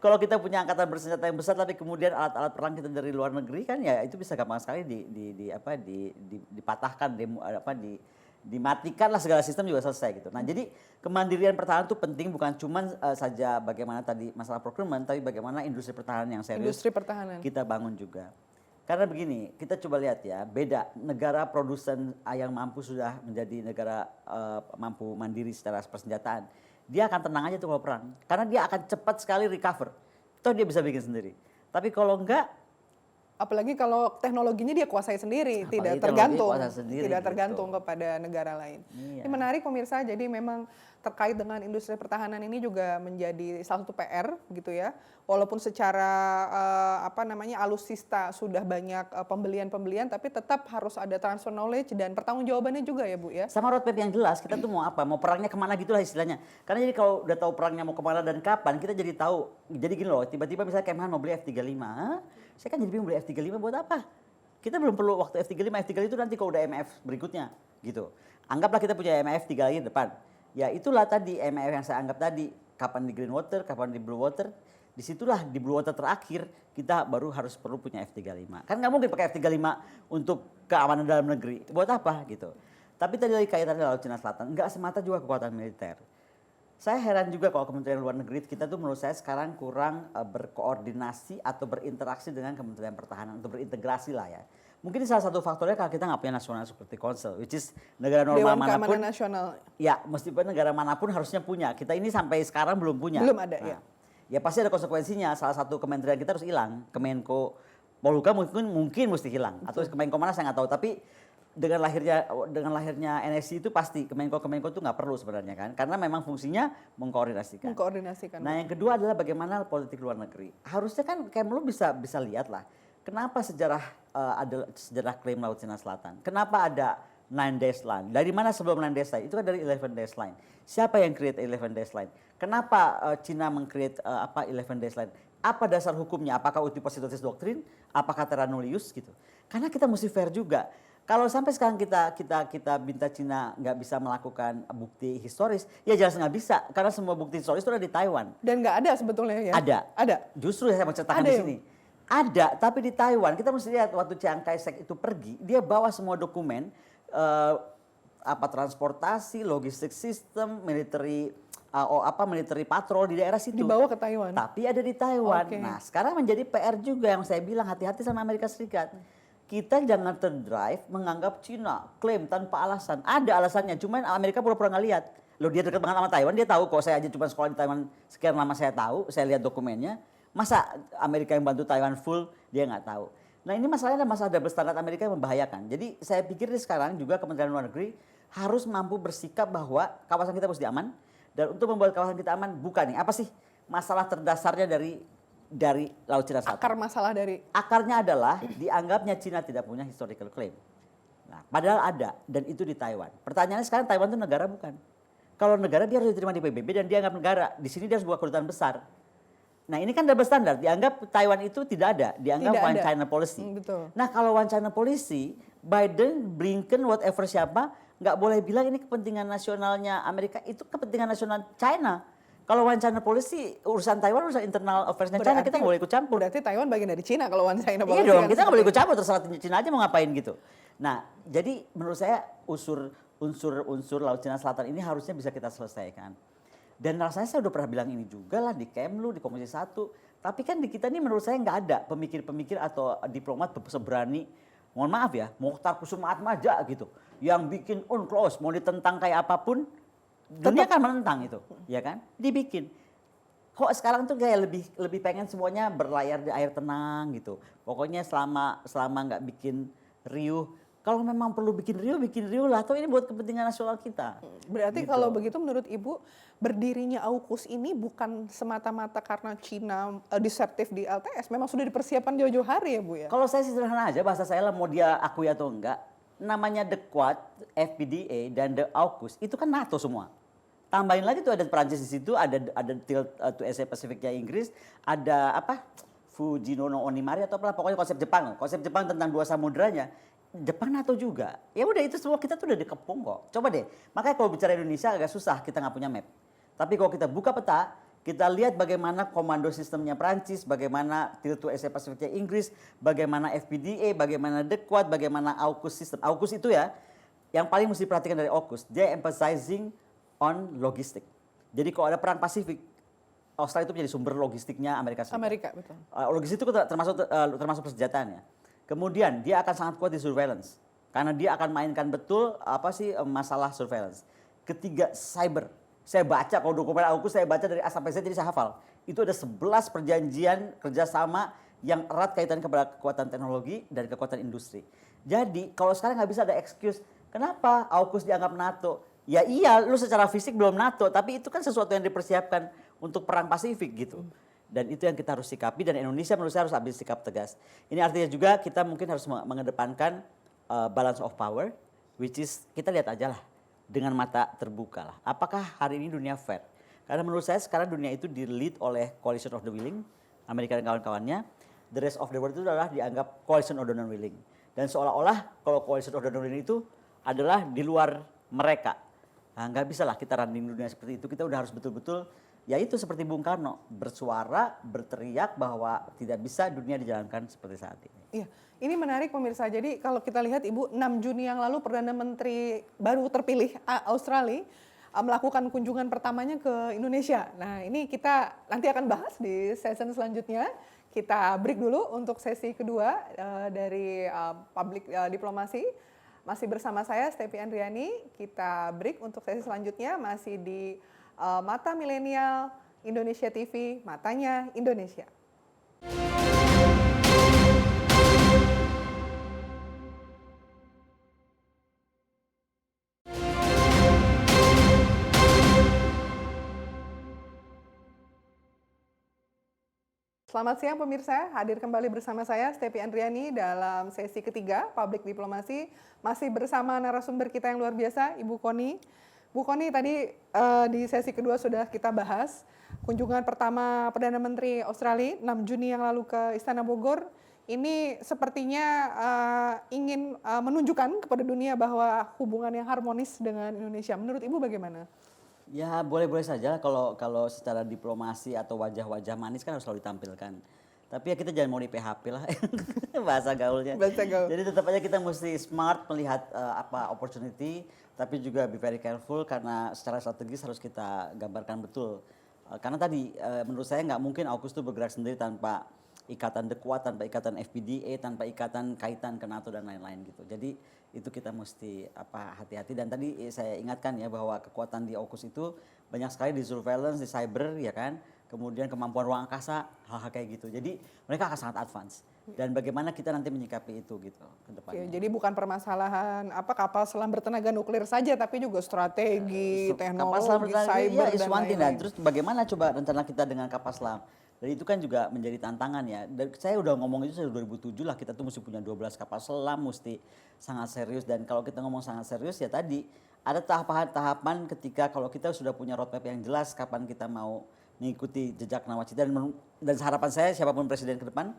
Kalau kita punya angkatan bersenjata yang besar, tapi kemudian alat-alat perang kita dari luar negeri kan, ya itu bisa gampang sekali dipatahkan, dimatikan lah segala sistem juga selesai gitu. Nah jadi kemandirian pertahanan itu penting bukan cuma saja bagaimana tadi masalah procurement, tapi bagaimana industri pertahanan yang serius kita bangun juga. Karena begini, kita coba lihat ya, beda negara produsen yang mampu sudah menjadi negara mampu mandiri secara persenjataan. Dia akan tenang aja tuh kalau perang. Karena dia akan cepat sekali recover. Toh dia bisa bikin sendiri. Tapi kalau enggak, apalagi kalau teknologinya dia kuasai sendiri, tidak tergantung kepada negara lain. Iya. Ini menarik pemirsa, jadi memang terkait dengan industri pertahanan ini juga menjadi salah satu PR gitu ya. Walaupun secara alutsista sudah banyak pembelian, tapi tetap harus ada transfer knowledge dan pertanggungjawabannya juga ya Bu ya. Sama roadmap yang jelas, kita tuh mau apa, mau perangnya kemana gitu lah istilahnya. Karena jadi kalau udah tahu perangnya mau kemana dan kapan, kita jadi tahu. Jadi gini loh, tiba-tiba misalnya Kemhan mau beli F-35, saya kan jadi bingung beli F-35 buat apa? Kita belum perlu waktu F-35 itu nanti kalau udah MF berikutnya gitu. Anggaplah kita punya MF 3 lagi depan. Ya itulah tadi MEF yang saya anggap tadi, kapan di green water, kapan di blue water, disitulah di blue water terakhir kita baru harus perlu punya F-35. Kan nggak mungkin pakai F-35 untuk keamanan dalam negeri, buat apa gitu. Tapi tadi lagi kaitannya Laut Cina Selatan, nggak semata juga kekuatan militer. Saya heran juga kalau Kementerian Luar Negeri kita tuh menurut saya sekarang kurang berkoordinasi atau berinteraksi dengan Kementerian Pertahanan, atau berintegrasi lah ya. Mungkin salah satu faktornya kalau kita nggak punya National Security Council, which is negara normal manapun. Nasional. Ya, meskipun negara manapun harusnya punya. Kita ini sampai sekarang belum punya. Belum ada, ya. Ya pasti ada konsekuensinya. Salah satu kementerian kita harus hilang. Kemenko Polhukam mungkin mesti hilang. Atau Kemenko mana saya nggak tahu. Tapi dengan lahirnya NSC itu pasti Kemenko itu nggak perlu sebenarnya kan. Karena memang fungsinya mengkoordinasikan. Nah yang kedua adalah bagaimana politik luar negeri. Harusnya kan Kemlu bisa lihat lah. Kenapa ada sejarah klaim Laut Cina Selatan? Kenapa ada 9 days line? Dari mana sebelum 9 days line? Itu kan dari 11 days line. Siapa yang create 11 days line? Kenapa Cina meng-create 11 days line? Apa dasar hukumnya? Apakah uti positionis doktrin? Apakah terra nullius gitu? Karena kita mesti fair juga. Kalau sampai sekarang kita minta Cina nggak bisa melakukan bukti historis, ya jelas nggak bisa. Karena semua bukti historis itu ada di Taiwan. Dan nggak ada sebetulnya ya? Ada. Justru saya mau ceritakan di sini. Ada, tapi di Taiwan kita mesti lihat waktu Chiang Kai-shek itu pergi, dia bawa semua dokumen transportasi, logistik sistem, military patrol di daerah situ. Dibawa ke Taiwan. Tapi ada di Taiwan. Okay. Nah, sekarang menjadi PR juga yang saya bilang hati-hati sama Amerika Serikat. Kita jangan terdrive menganggap Cina klaim tanpa alasan. Ada alasannya, cuman Amerika pura-pura nggak lihat. Loh dia dekat banget sama Taiwan, dia tahu kok saya aja cuma sekolah di Taiwan sekian lama saya tahu, saya lihat dokumennya. Masa Amerika yang bantu Taiwan full, dia nggak tahu. Nah ini masalahnya masalah double standard Amerika yang membahayakan. Jadi saya pikir sekarang juga Kementerian Luar Negeri harus mampu bersikap bahwa kawasan kita harus aman. Dan untuk membuat kawasan kita aman, bukan nih, apa sih masalah terdasarnya dari Laut Cina Selatan? Akarnya adalah dianggapnya Cina tidak punya historical claim. Nah, padahal ada, dan itu di Taiwan. Pertanyaannya sekarang Taiwan itu negara bukan? Kalau negara dia harus diterima di PBB dan dia anggap negara. Di sini dia harus buat kedutaan besar. Nah ini kan double standard, dianggap Taiwan itu tidak ada, dianggap Tidak One ada. China policy. Betul. Nah kalau One China policy, Biden, Blinken, whatever siapa, nggak boleh bilang ini kepentingan nasionalnya Amerika, itu kepentingan nasional China. Kalau One China policy, urusan Taiwan, urusan internal affairs-nya China, kita nggak boleh ikut campur. Berarti Taiwan bagian dari Cina kalau One China Iya policy dong, kan kita nggak seperti boleh ikut campur, terserah Cina aja mau ngapain gitu. Nah, jadi menurut saya unsur Laut Cina Selatan ini harusnya bisa kita selesaikan. Dan rasanya saya udah pernah bilang ini juga lah di Kemlu, di Komisi 1. Tapi kan di kita ini menurut saya nggak ada pemikir-pemikir atau diplomat seberani, mohon maaf ya, Mokhtar Kusumaatmadja gitu. Yang bikin UNCLOS, mau ditentang kayak apapun, dunia kan menentang itu, ya kan? Dibikin. Kok sekarang tuh kayak lebih pengen semuanya berlayar di air tenang gitu. Pokoknya selama nggak bikin riuh. Kalau memang perlu bikin riuh lah. Atau ini buat kepentingan nasional kita. Berarti Gitu. kalau begitu menurut Ibu berdirinya AUKUS ini bukan semata-mata karena Cina disertif di LTS, memang sudah dipersiapkan jauh-jauh hari ya Bu ya? Kalau saya sih sederhana aja, bahasa saya lah mau dia akui atau enggak. Namanya The Quad, FPDA dan The AUKUS itu kan NATO semua. Tambahin lagi tuh ada Perancis di situ, ada Tilt to Asia Pacificnya Inggris, ada apa? Fujinono Onimari atau apa, pokoknya konsep Jepang. Konsep Jepang tentang dua samudranya. Jepang NATO juga. Ya udah itu semua kita tuh udah dikepung kok. Coba deh. Makanya kalau bicara Indonesia agak susah, kita nggak punya map. Tapi kalau kita buka peta, kita lihat bagaimana komando sistemnya Prancis, bagaimana Tilt to Asia Pacificnya Inggris, bagaimana FPDA, bagaimana The Quad, bagaimana AUKUS sistem. AUKUS itu ya, yang paling mesti diperhatikan dari AUKUS, dia emphasizing on logistik. Jadi kalau ada perang Pasifik, Australia itu menjadi sumber logistiknya Amerika Serikat. Amerika, betul. Logistik itu termasuk persenjataannya. Kemudian dia akan sangat kuat di surveillance karena dia akan mainkan betul masalah surveillance. Ketiga, cyber. Saya baca kalau dokumen AUKUS saya baca dari A sampai Z jadi saya hafal. Itu ada 11 perjanjian kerjasama yang erat kaitan kepada kekuatan teknologi dan kekuatan industri. Jadi kalau sekarang nggak bisa ada excuse, kenapa AUKUS dianggap NATO? Ya iya, lu secara fisik belum NATO, tapi itu kan sesuatu yang dipersiapkan untuk perang Pasifik gitu. Dan itu yang kita harus sikapi dan Indonesia menurut saya harus ambil sikap tegas. Ini artinya juga kita mungkin harus mengedepankan balance of power, which is kita lihat aja lah dengan mata terbuka lah. Apakah hari ini dunia fair? Karena menurut saya sekarang dunia itu di-lead oleh coalition of the willing, Amerika dan kawan-kawannya. The rest of the world itu adalah dianggap coalition of the non-willing. Dan seolah-olah kalau coalition of the non-willing itu adalah di luar mereka. Nah, nggak bisa lah kita running dunia seperti itu. Kita udah harus betul-betul, ya itu seperti Bung Karno, bersuara, berteriak bahwa tidak bisa dunia dijalankan seperti saat ini. Iya, ini menarik pemirsa. Jadi kalau kita lihat Ibu, 6 Juni yang lalu Perdana Menteri baru terpilih Australia melakukan kunjungan pertamanya ke Indonesia. Nah ini kita nanti akan bahas di session selanjutnya. Kita break dulu untuk sesi kedua dari public diplomasi. Masih bersama saya Stepi Andriani. Kita break untuk sesi selanjutnya masih di Mata Milenial Indonesia TV, Matanya Indonesia. Selamat siang pemirsa, hadir kembali bersama saya Stepi Andriani dalam sesi ketiga Public Diplomasi. Masih bersama narasumber kita yang luar biasa, Ibu Koni. Bu Koni, tadi di sesi kedua sudah kita bahas kunjungan pertama Perdana Menteri Australia 6 Juni yang lalu ke Istana Bogor. Ini sepertinya ingin menunjukkan kepada dunia bahwa hubungan yang harmonis dengan Indonesia. Menurut Ibu bagaimana? Ya boleh-boleh saja kalau secara diplomasi atau wajah-wajah manis kan harus selalu ditampilkan. Tapi ya kita jangan mau di PHP lah bahasa gaulnya. Bahasa gaul. Jadi tetap aja kita mesti smart melihat opportunity, tapi juga be very careful karena secara strategis harus kita gambarkan betul. Karena tadi menurut saya nggak mungkin AUKUS itu bergerak sendiri tanpa ikatan The Quad, tanpa ikatan FPDA, tanpa ikatan kaitan ke NATO dan lain-lain gitu. Jadi itu kita mesti hati-hati dan tadi saya ingatkan ya bahwa kekuatan di AUKUS itu banyak sekali di surveillance, di cyber ya kan, kemudian kemampuan ruang angkasa, hal-hal kayak gitu. Jadi mereka akan sangat advance dan bagaimana kita nanti menyikapi itu gitu ke depannya. Jadi bukan permasalahan kapal selam bertenaga nuklir saja tapi juga strategi, teknologi, cyber ya, dan lain-lain. Terus bagaimana coba rencana kita dengan kapal selam? Dan itu kan juga menjadi tantangan ya. Dan saya udah ngomong itu sejak 2007 lah, kita tuh mesti punya 12 kapal selam, mesti sangat serius. Dan kalau kita ngomong sangat serius ya tadi, ada tahapan-tahapan ketika kalau kita sudah punya roadmap yang jelas kapan kita mau mengikuti jejak nawacita dan harapan saya siapapun presiden ke depan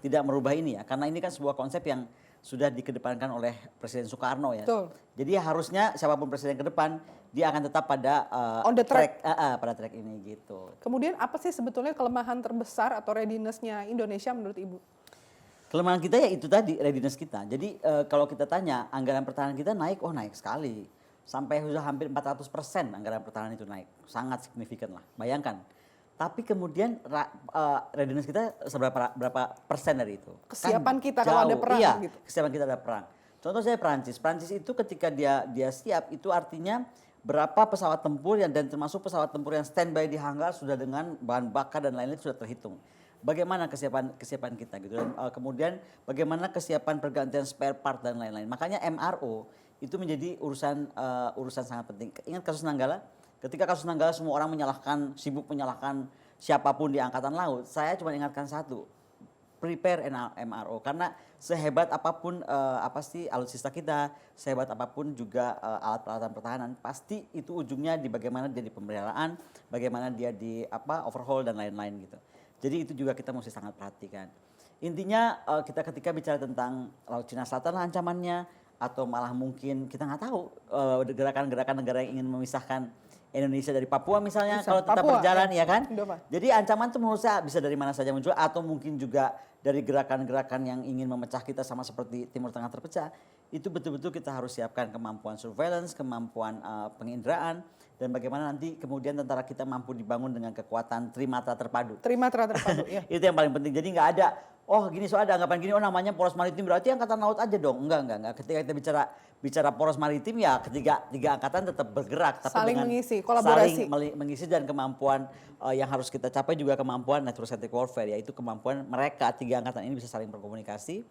tidak merubah ini ya, karena ini kan sebuah konsep yang sudah dikedepankan oleh Presiden Soekarno ya. Betul. Jadi harusnya siapapun presiden ke depan dia akan tetap pada On the track. pada track ini gitu. Kemudian apa sih sebetulnya kelemahan terbesar atau readiness-nya Indonesia menurut Ibu? Kelemahan kita ya itu tadi readiness kita. Jadi kalau kita tanya anggaran pertahanan kita naik, naik sekali. Sampai sudah hampir 400% anggaran pertahanan itu naik. Sangat signifikan lah, bayangkan. Tapi kemudian readiness kita berapa persen dari itu? Kesiapan Kan kita kalau ada jauh. perang Iya, gitu. kesiapan kita ada perang. Contoh saya Prancis. Prancis itu ketika dia siap itu artinya berapa pesawat tempur dan termasuk pesawat tempur yang standby di hanggar sudah dengan bahan bakar dan lain-lain sudah terhitung. Bagaimana kesiapan kita gitu dan kemudian bagaimana kesiapan pergantian spare part dan lain-lain. Makanya MRO itu menjadi urusan sangat penting. Ingat kasus Nanggala? Ketika kasus Nanggala semua orang sibuk menyalahkan siapapun di angkatan laut. Saya cuma ingatkan satu, prepare MRO karena sehebat apapun alutsista kita, sehebat apapun juga alat-alatan pertahanan, pasti itu ujungnya di bagaimana dia di pemeliharaan, bagaimana dia di overhaul dan lain-lain gitu. Jadi itu juga kita mesti sangat perhatikan. Intinya kita ketika bicara tentang Laut Cina Selatan ancamannya atau malah mungkin kita nggak tahu gerakan-gerakan negara yang ingin memisahkan Indonesia dari Papua misalnya kalau tetap berjalan ya kan. Jadi ancaman itu menurut saya bisa dari mana saja muncul atau mungkin juga dari gerakan-gerakan yang ingin memecah kita sama seperti Timur Tengah terpecah. Itu betul-betul kita harus siapkan kemampuan surveillance, kemampuan penginderaan dan bagaimana nanti kemudian tentara kita mampu dibangun dengan kekuatan trimatra terpadu. Trimatra terpadu ya. Itu yang paling penting. Jadi nggak ada gini ada anggapan gini namanya poros maritim berarti angkatan laut aja dong. Enggak. Ketika kita bicara poros maritim ya tiga angkatan tetap bergerak tapi saling dengan mengisi, kolaborasi. saling mengisi dan kemampuan yang harus kita capai juga kemampuan neurostatic warfare, yaitu kemampuan mereka tiga angkatan ini bisa saling berkomunikasi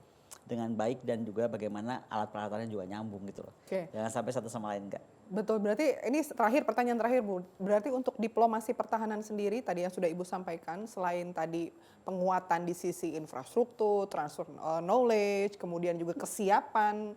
dengan baik dan juga bagaimana alat peralatannya juga nyambung gitu loh. Jangan sampai satu sama lain enggak. Betul, berarti ini pertanyaan terakhir Bu. Berarti untuk diplomasi pertahanan sendiri tadi yang sudah Ibu sampaikan, selain tadi penguatan di sisi infrastruktur, transfer knowledge, kemudian juga kesiapan,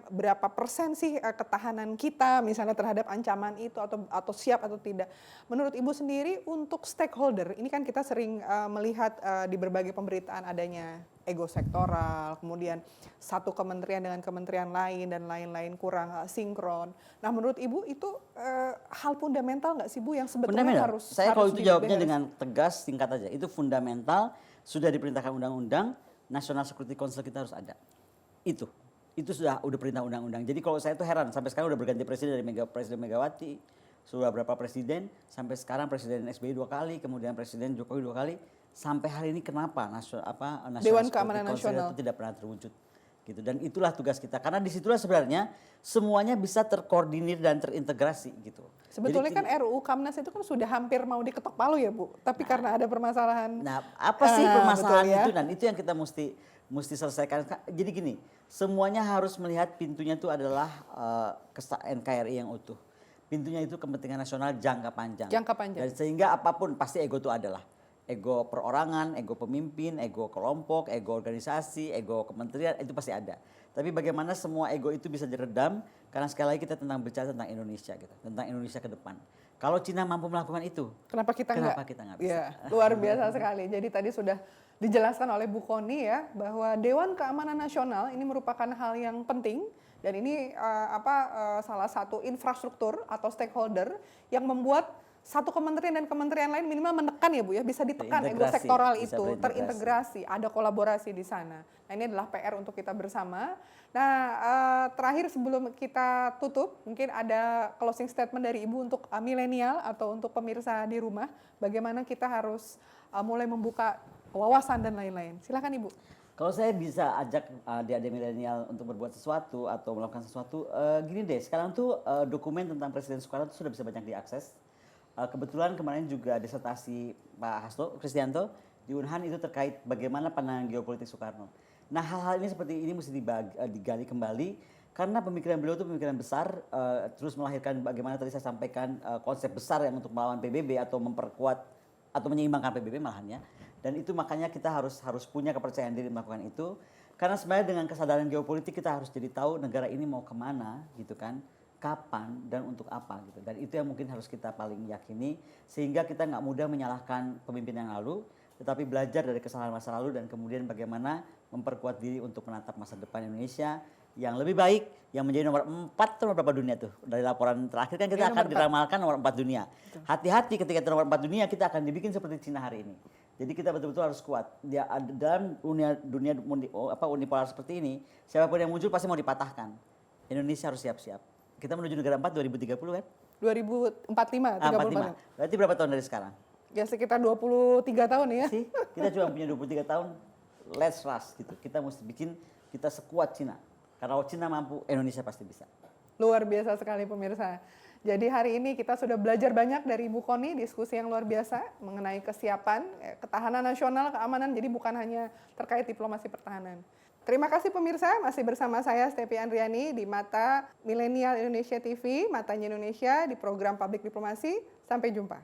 berapa persen sih ketahanan kita misalnya terhadap ancaman itu atau siap atau tidak. Menurut Ibu sendiri untuk stakeholder, ini kan kita sering melihat di berbagai pemberitaan adanya ego sektoral, kemudian satu kementerian dengan kementerian lain dan lain-lain kurang sinkron. Nah menurut Ibu itu hal fundamental nggak sih Bu yang sebetulnya harus saya kalau itu jawabnya dengan tegas singkat aja, itu fundamental, sudah diperintahkan undang-undang, National Security Council kita harus ada. Itu sudah perintah undang-undang. Jadi kalau saya itu heran sampai sekarang udah berganti presiden dari Presiden Megawati, sudah berapa presiden, sampai sekarang Presiden SBY 2 kali, kemudian Presiden Jokowi 2 kali, sampai hari ini kenapa Dewan Keamanan Nasional itu tidak pernah terwujud gitu. Dan itulah tugas kita karena disitulah sebenarnya semuanya bisa terkoordinir dan terintegrasi gitu. Sebetulnya kan RUU Kamnas itu kan sudah hampir mau diketok palu ya Bu, tapi karena ada permasalahan. Nah apa sih permasalahan betul, ya? itu dan itu yang kita mesti selesaikan. Jadi gini, semuanya harus melihat pintunya itu adalah NKRI yang utuh. Pintunya itu kepentingan nasional jangka panjang. Dan sehingga apapun pasti ego itu adalah ego perorangan, ego pemimpin, ego kelompok, ego organisasi, ego kementerian itu pasti ada. Tapi bagaimana semua ego itu bisa diredam karena sekali lagi kita bicara tentang Indonesia gitu, tentang Indonesia ke depan. Kalau Cina mampu melakukan itu, kenapa kita nggak bisa? Ya, luar biasa sekali. Jadi tadi sudah dijelaskan oleh Bu Kony ya bahwa Dewan Keamanan Nasional ini merupakan hal yang penting dan ini salah satu infrastruktur atau stakeholder yang membuat satu kementerian dan kementerian lain minimal menekan ya Bu ya, bisa ditekan ego sektoral itu, terintegrasi, ada kolaborasi di sana. Nah ini adalah PR untuk kita bersama. Nah terakhir sebelum kita tutup, mungkin ada closing statement dari Ibu untuk milenial atau untuk pemirsa di rumah, bagaimana kita harus mulai membuka wawasan dan lain-lain. Silakan Ibu. Kalau saya bisa ajak adik-adik milenial untuk berbuat sesuatu atau melakukan sesuatu, gini deh, sekarang tuh dokumen tentang Presiden Soekarno sudah bisa banyak diakses. Kebetulan kemarin juga disertasi Pak Hasto Kristianto di Unhan itu terkait bagaimana pandangan geopolitik Soekarno. Nah hal-hal ini seperti ini mesti digali kembali karena pemikiran beliau itu pemikiran besar, terus melahirkan bagaimana tadi saya sampaikan konsep besar yang untuk melawan PBB atau memperkuat atau menyeimbangkan PBB malahannya. Dan itu makanya kita harus punya kepercayaan diri melakukan itu. Karena sebenarnya dengan kesadaran geopolitik kita harus jadi tahu negara ini mau kemana gitu kan. kapan dan untuk apa gitu. Dan itu yang mungkin harus kita paling yakini sehingga kita nggak mudah menyalahkan pemimpin yang lalu, tetapi belajar dari kesalahan masa lalu dan kemudian bagaimana memperkuat diri untuk menatap masa depan Indonesia yang lebih baik, yang menjadi nomor 4 atau nomor berapa dunia tuh. Dari laporan terakhir kan kita akan diramalkan nomor 4 dunia. Hati-hati ketika itu nomor 4 dunia kita akan dibikin seperti Cina hari ini. Jadi kita betul-betul harus kuat. Dalam dunia unipolar seperti ini, siapapun yang muncul pasti mau dipatahkan. Indonesia harus siap-siap. Kita menuju negara 4 2030 kan? 2045, 45. Berarti berapa tahun dari sekarang? Ya sekitar 23 tahun ya. Sih, kita cuma punya 23 tahun. Let's rush gitu. Kita mesti bikin kita sekuat Cina. Karena kalau Cina mampu, Indonesia pasti bisa. Luar biasa sekali pemirsa. Jadi hari ini kita sudah belajar banyak dari Ibu Koni, diskusi yang luar biasa mengenai kesiapan, ketahanan nasional, keamanan. Jadi bukan hanya terkait diplomasi pertahanan. Terima kasih pemirsa, masih bersama saya Stepi Andriani di Mata Milenial Indonesia TV, Matanya Indonesia di program Public Diplomasi. Sampai jumpa.